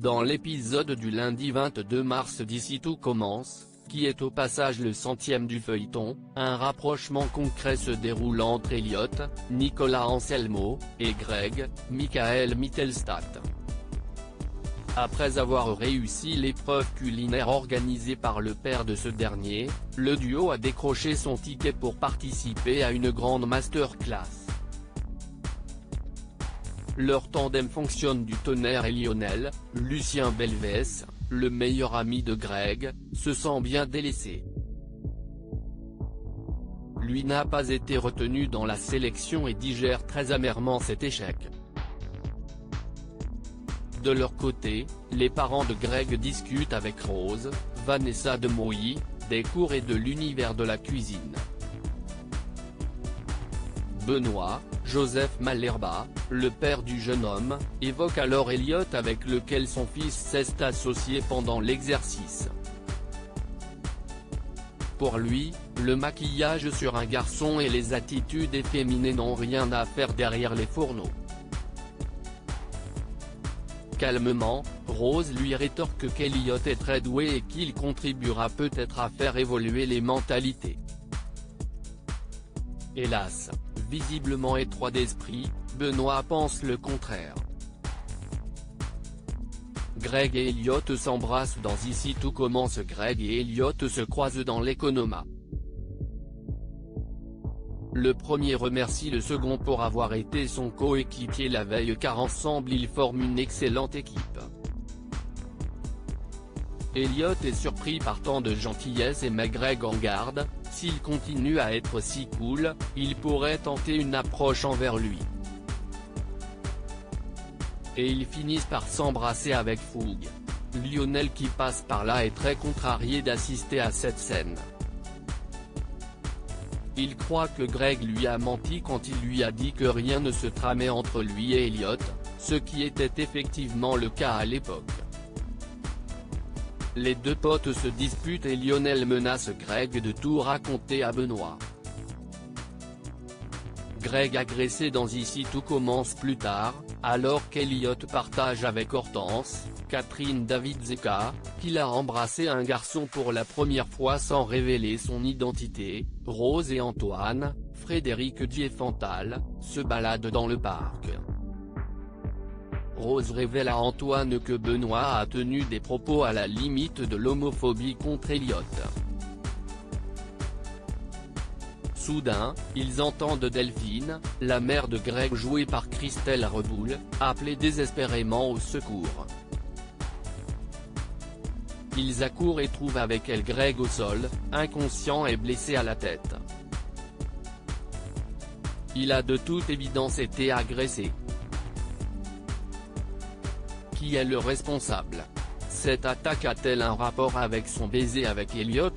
Dans l'épisode du lundi 22 mars d'Ici tout commence, qui est au passage le 100e du feuilleton, un rapprochement concret se déroule entre Elliot, Nicolas Anselmo, et Greg, Michael Mittelstadt. Après avoir réussi l'épreuve culinaire organisée par le père de ce dernier, le duo a décroché son ticket pour participer à une grande masterclass. Leur tandem fonctionne du tonnerre et Lionel, Lucien Belvès, le meilleur ami de Greg, se sent bien délaissé. Lui n'a pas été retenu dans la sélection et digère très amèrement cet échec. De leur côté, les parents de Greg discutent avec Rose, Vanessa de Mouilly, des cours et de l'univers de la cuisine. Benoît, Joseph Malherba, le père du jeune homme, évoque alors Elliot avec lequel son fils s'est associé pendant l'exercice. Pour lui, le maquillage sur un garçon et les attitudes efféminées n'ont rien à faire derrière les fourneaux. Calmement, Rose lui rétorque qu'Elliot est très doué et qu'il contribuera peut-être à faire évoluer les mentalités. Hélas, visiblement étroit d'esprit, Benoît pense le contraire. Greg et Elliot s'embrassent dans Ici tout commence. Greg et Elliot se croisent dans l'Economa. Le premier remercie le second pour avoir été son coéquipier la veille car ensemble ils forment une excellente équipe. Elliot est surpris par tant de gentillesse et met Greg en garde, s'il continue à être si cool, il pourrait tenter une approche envers lui. Et ils finissent par s'embrasser avec fougue. Lionel qui passe par là est très contrarié d'assister à cette scène. Il croit que Greg lui a menti quand il lui a dit que rien ne se tramait entre lui et Elliot, ce qui était effectivement le cas à l'époque. Les deux potes se disputent et Lionel menace Greg de tout raconter à Benoît. Greg agressé dans Ici tout commence plus tard, alors qu'Elliot partage avec Hortense, Catherine David-Zeka, qu'il a embrassé un garçon pour la première fois sans révéler son identité. Rose et Antoine, Frédéric Diefenthal, se baladent dans le parc. Rose révèle à Antoine que Benoît a tenu des propos à la limite de l'homophobie contre Elliot. Soudain, ils entendent Delphine, la mère de Greg jouée par Christelle Reboul, appeler désespérément au secours. Ils accourent et trouvent avec elle Greg au sol, inconscient et blessé à la tête. Il a de toute évidence été agressé. Qui est le responsable? Cette attaque a-t-elle un rapport avec son baiser avec Elliot?